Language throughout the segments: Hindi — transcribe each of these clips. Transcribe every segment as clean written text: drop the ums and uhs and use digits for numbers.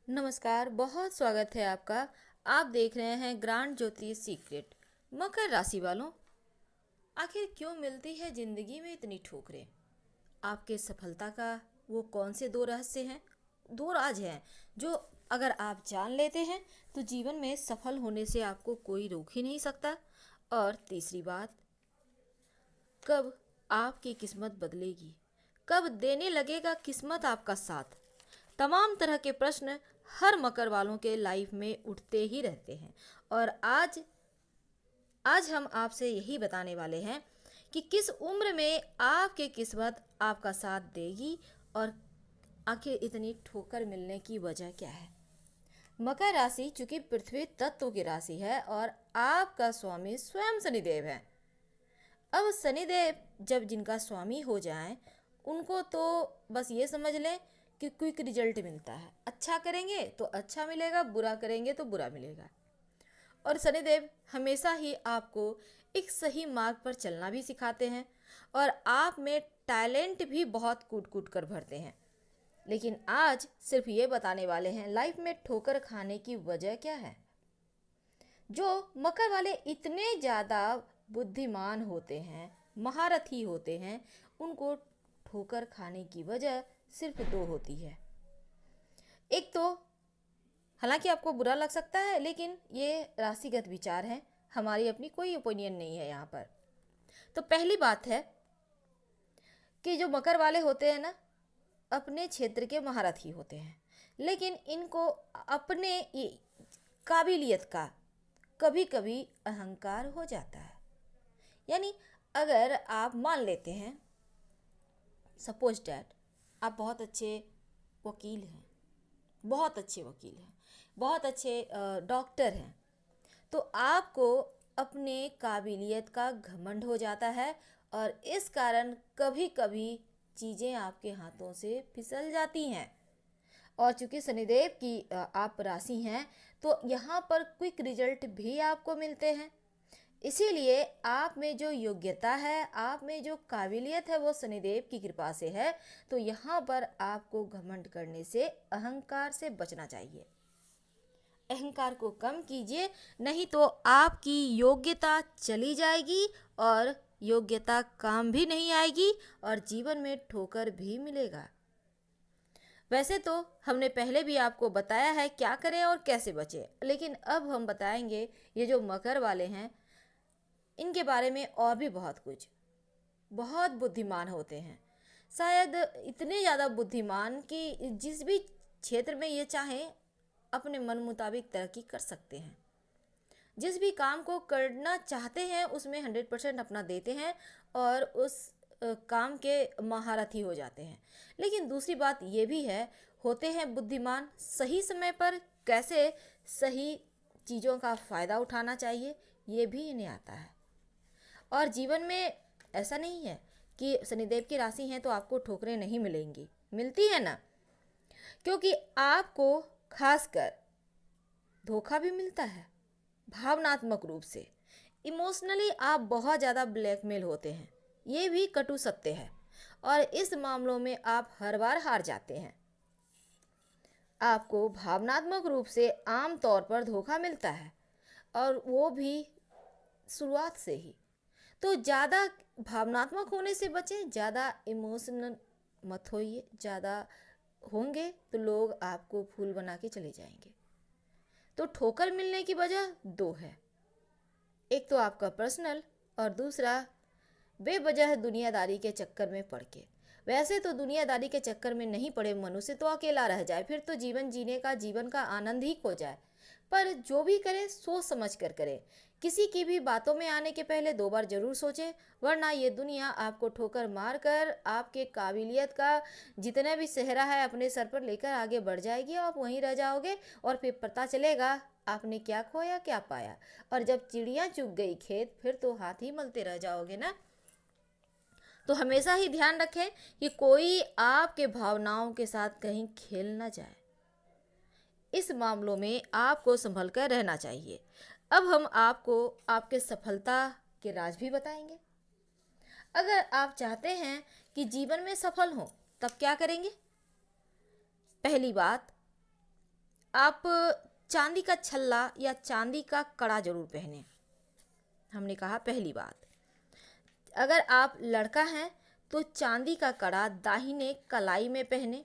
नमस्कार, बहुत स्वागत है आपका। आप देख रहे हैं ग्रांड ज्योति सीक्रेट। मकर राशि वालों, आखिर क्यों मिलती है जिंदगी में इतनी ठोकरें? आपके सफलता का वो कौन से दो रहस्य हैं, दो राज हैं जो अगर आप जान लेते हैं तो जीवन में सफल होने से आपको कोई रोक ही नहीं सकता। और तीसरी बात, कब आपकी किस्मत बदलेगी, कब देने लगेगा किस्मत आपका साथ। तमाम तरह के प्रश्न हर मकर वालों के लाइफ में उठते ही रहते हैं। और आज आज हम आपसे यही बताने वाले हैं कि किस उम्र में आपकी किस्मत आपका साथ देगी और आखिर इतनी ठोकर मिलने की वजह क्या है। मकर राशि चूंकि पृथ्वी तत्व की राशि है और आपका स्वामी स्वयं शनिदेव है। अब शनिदेव जब जिनका स्वामी हो जाएं, उनको तो बस ये समझ लें कि क्विक रिजल्ट मिलता है। अच्छा करेंगे तो अच्छा मिलेगा, बुरा करेंगे तो बुरा मिलेगा। और शनिदेव हमेशा ही आपको एक सही मार्ग पर चलना भी सिखाते हैं और आप में टैलेंट भी बहुत कूट कूट कर भरते हैं। लेकिन आज सिर्फ ये बताने वाले हैं लाइफ में ठोकर खाने की वजह क्या है। जो मकर वाले इतने ज़्यादा बुद्धिमान होते हैं, महारथी होते हैं, उनको ठोकर खाने की वजह सिर्फ दो होती है। एक तो, हालांकि आपको बुरा लग सकता है, लेकिन ये राशिगत विचार है, हमारी अपनी कोई ओपिनियन नहीं है यहाँ पर। तो पहली बात है कि जो मकर वाले होते हैं ना, अपने क्षेत्र के महारथी होते हैं, लेकिन इनको अपने काबिलियत का कभी कभी अहंकार हो जाता है। यानी अगर आप मान लेते हैं, सपोज डैट आप बहुत अच्छे वकील हैं, बहुत अच्छे वकील हैं, बहुत अच्छे डॉक्टर हैं, तो आपको अपने काबिलियत का घमंड हो जाता है और इस कारण कभी कभी चीज़ें आपके हाथों से फिसल जाती हैं। और चूंकि शनिदेव की आप राशि हैं, तो यहाँ पर क्विक रिजल्ट भी आपको मिलते हैं। इसीलिए आप में जो योग्यता है, आप में जो काबिलियत है, वो शनिदेव की कृपा से है। तो यहाँ पर आपको घमंड करने से, अहंकार से बचना चाहिए। अहंकार को कम कीजिए, नहीं तो आपकी योग्यता चली जाएगी और योग्यता काम भी नहीं आएगी और जीवन में ठोकर भी मिलेगा। वैसे तो हमने पहले भी आपको बताया है क्या करें और कैसे बचें, लेकिन अब हम बताएंगे ये जो मकर वाले हैं, इनके बारे में और भी बहुत कुछ। बहुत बुद्धिमान होते हैं, शायद इतने ज़्यादा बुद्धिमान कि जिस भी क्षेत्र में ये चाहें अपने मन मुताबिक तरक्की कर सकते हैं। जिस भी काम को करना चाहते हैं उसमें 100% अपना देते हैं और उस काम के महारथी हो जाते हैं। लेकिन दूसरी बात ये भी है, होते हैं बुद्धिमान, सही समय पर कैसे सही चीज़ों का फ़ायदा उठाना चाहिए ये भी इन्हें आता है। और जीवन में ऐसा नहीं है कि शनिदेव की राशि है तो आपको ठोकरें नहीं मिलेंगी, मिलती है ना। क्योंकि आपको खासकर धोखा भी मिलता है भावनात्मक रूप से। इमोशनली आप बहुत ज़्यादा ब्लैकमेल होते हैं, ये भी कटु सत्य है। और इस मामलों में आप हर बार हार जाते हैं। आपको भावनात्मक रूप से आम तौर पर धोखा मिलता है और वो भी शुरुआत से ही। तो ज़्यादा भावनात्मक होने से बचें, ज़्यादा इमोशनल मत होइए। ज़्यादा होंगे तो लोग आपको फूल बना के चले जाएंगे। तो ठोकर मिलने की वजह दो है, एक तो आपका पर्सनल और दूसरा बेवजह दुनियादारी के चक्कर में पड़ के। वैसे तो दुनियादारी के चक्कर में नहीं पड़े मनुष्य तो अकेला रह जाए, फिर तो जीवन जीने का, जीवन का आनंद ही खो जाए। पर जो भी करे सोच समझ कर करे। किसी की भी बातों में आने के पहले दो बार जरूर सोचें, वरना ये दुनिया आपको ठोकर मार कर आपके काबिलियत का जितना भी सेहरा है अपने सर पर लेकर आगे बढ़ जाएगी और आप वहीं रह जाओगे। और फिर पता चलेगा आपने क्या खोया क्या पाया। और जब चिड़िया चुग गई खेत, फिर तो हाथ ही मलते रह जाओगे ना। तो हमेशा ही ध्यान रखें कि कोई आपके भावनाओं के साथ कहीं खेल ना जाए। इस मामलों में आपको संभल कर रहना चाहिए। अब हम आपको आपके सफलता के राज भी बताएंगे। अगर आप चाहते हैं कि जीवन में सफल हो, तब क्या करेंगे? पहली बात, आप चांदी का छल्ला या चांदी का कड़ा जरूर पहने। हमने कहा पहली बात। अगर आप लड़का हैं तो चांदी का कड़ा दाहिने कलाई में पहने,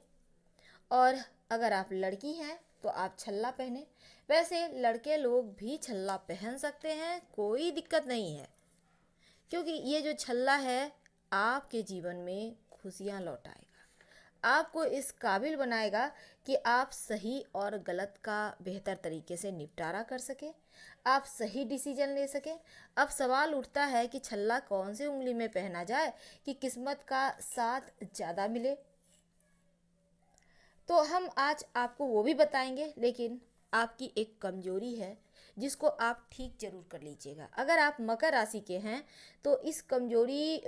और अगर आप लड़की हैं तो आप छल्ला पहने। वैसे लड़के लोग भी छल्ला पहन सकते हैं, कोई दिक्कत नहीं है, क्योंकि ये जो छल्ला है आपके जीवन में खुशियाँ लौटाएगा, आपको इस काबिल बनाएगा कि आप सही और गलत का बेहतर तरीके से निपटारा कर सके, आप सही डिसीजन ले सके। अब सवाल उठता है कि छल्ला कौन से उंगली में पहना जाए कि किस्मत का साथ ज़्यादा मिले। तो हम आज आपको वो भी बताएंगे, लेकिन आपकी एक कमजोरी है जिसको आप ठीक जरूर कर लीजिएगा। अगर आप मकर राशि के हैं तो इस कमजोरी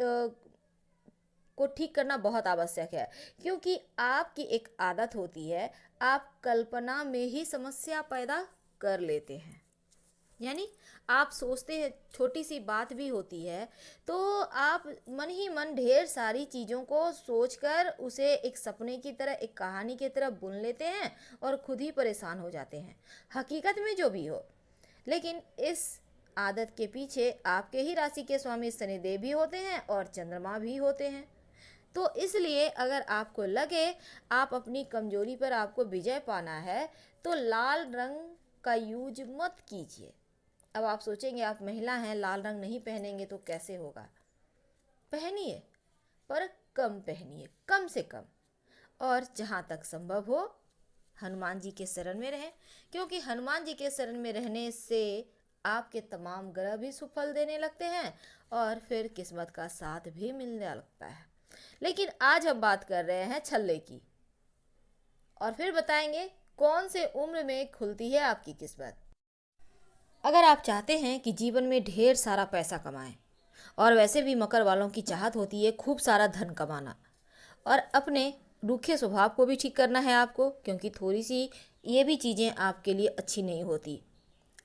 को ठीक करना बहुत आवश्यक है, क्योंकि आपकी एक आदत होती है, आप कल्पना में ही समस्या पैदा कर लेते हैं। यानी आप सोचते हैं, छोटी सी बात भी होती है तो आप मन ही मन ढेर सारी चीज़ों को सोचकर उसे एक सपने की तरह, एक कहानी की तरह बुन लेते हैं और खुद ही परेशान हो जाते हैं, हकीकत में जो भी हो। लेकिन इस आदत के पीछे आपके ही राशि के स्वामी शनिदेव भी होते हैं और चंद्रमा भी होते हैं। तो इसलिए अगर आपको लगे आप अपनी कमजोरी पर आपको विजय पाना है तो लाल रंग का यूज मत कीजिए। अब आप सोचेंगे आप महिला हैं, लाल रंग नहीं पहनेंगे तो कैसे होगा। पहनिए, पर कम पहनिए, कम से कम। और जहाँ तक संभव हो हनुमान जी के शरण में रहें, क्योंकि हनुमान जी के शरण में रहने से आपके तमाम ग्रह भी सुफल देने लगते हैं और फिर किस्मत का साथ भी मिलने लगता है। लेकिन आज हम बात कर रहे हैं छल्ले की, और फिर बताएंगे कौन से उम्र में खुलती है आपकी किस्मत। अगर आप चाहते हैं कि जीवन में ढेर सारा पैसा कमाएं, और वैसे भी मकर वालों की चाहत होती है खूब सारा धन कमाना, और अपने रूखे स्वभाव को भी ठीक करना है आपको, क्योंकि थोड़ी सी ये भी चीज़ें आपके लिए अच्छी नहीं होती।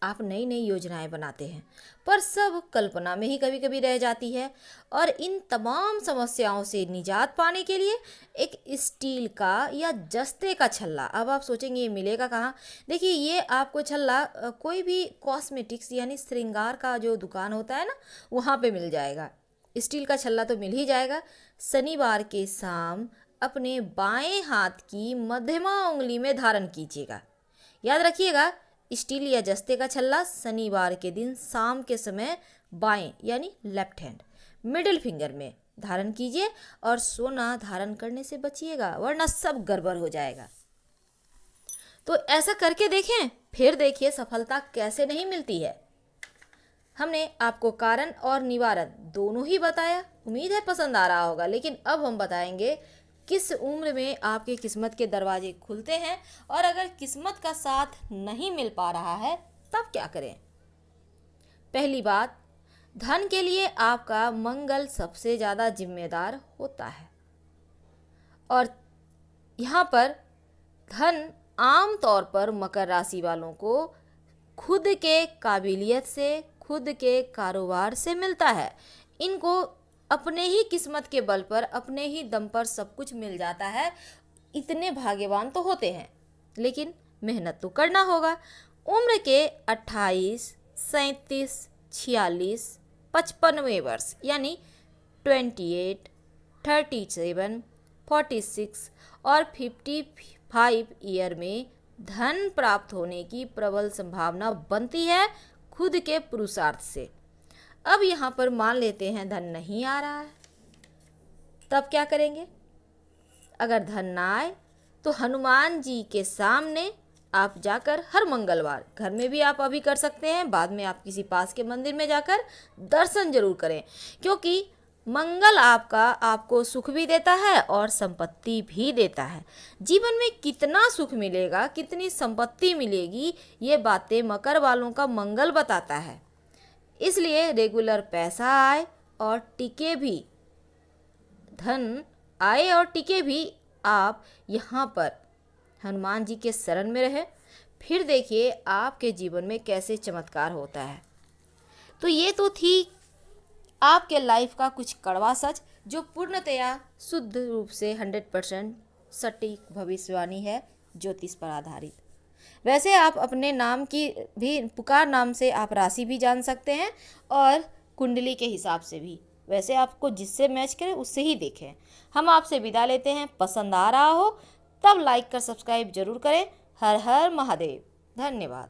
आप नई नई योजनाएं बनाते हैं पर सब कल्पना में ही कभी कभी रह जाती है। और इन तमाम समस्याओं से निजात पाने के लिए एक स्टील का या जस्ते का छल्ला, अब आप सोचेंगे ये मिलेगा कहाँ। देखिए ये आपको छल्ला कोई भी कॉस्मेटिक्स यानी श्रृंगार का जो दुकान होता है ना, वहाँ पे मिल जाएगा। स्टील का छल्ला तो मिल ही जाएगा। शनिवार के शाम अपने बाएं हाथ की मध्यमा उंगली में धारण कीजिएगा। याद रखिएगा, स्टील या जस्ते का छल्ला शनिवार के दिन शाम के समय बाएं यानी लेफ्ट हैंड मिडिल फिंगर में धारण कीजिए, और सोना धारण करने से बचिएगा वरना सब गड़बड़ हो जाएगा। तो ऐसा करके देखें, फिर देखिए सफलता कैसे नहीं मिलती है। हमने आपको कारण और निवारण दोनों ही बताया, उम्मीद है पसंद आ रहा होगा। लेकिन अब हम बताएंगे किस उम्र में आपके किस्मत के दरवाजे खुलते हैं, और अगर किस्मत का साथ नहीं मिल पा रहा है तब क्या करें। पहली बात, धन के लिए आपका मंगल सबसे ज़्यादा जिम्मेदार होता है, और यहाँ पर धन आम तौर पर मकर राशि वालों को खुद के काबिलियत से, खुद के कारोबार से मिलता है। इनको अपने ही किस्मत के बल पर, अपने ही दम पर सब कुछ मिल जाता है। इतने भाग्यवान तो होते हैं, लेकिन मेहनत तो करना होगा। उम्र के 28, 37, 46, 55वें वर्ष यानी 28, 37, 46 और 55 ईयर में धन प्राप्त होने की प्रबल संभावना बनती है खुद के पुरुषार्थ से। अब यहाँ पर मान लेते हैं धन नहीं आ रहा है, तब क्या करेंगे। अगर धन ना आए तो हनुमान जी के सामने आप जाकर हर मंगलवार, घर में भी आप अभी कर सकते हैं, बाद में आप किसी पास के मंदिर में जाकर दर्शन जरूर करें, क्योंकि मंगल आपको सुख भी देता है और संपत्ति भी देता है। जीवन में कितना सुख मिलेगा, कितनी संपत्ति मिलेगी, ये बातें मकर वालों का मंगल बताता है। इसलिए रेगुलर पैसा आए और टिके भी, धन आए और टिके भी, आप यहाँ पर हनुमान जी के शरण में रहे, फिर देखिए आपके जीवन में कैसे चमत्कार होता है। तो ये तो थी आपके लाइफ का कुछ कड़वा सच, जो पूर्णतया शुद्ध रूप से 100% सटीक भविष्यवाणी है, ज्योतिष पर आधारित। वैसे आप अपने नाम की भी पुकार नाम से आप राशि भी जान सकते हैं और कुंडली के हिसाब से भी। वैसे आपको जिससे मैच करे उससे ही देखें। हम आपसे विदा लेते हैं। पसंद आ रहा हो तब लाइक कर सब्सक्राइब जरूर करें। हर हर महादेव। धन्यवाद।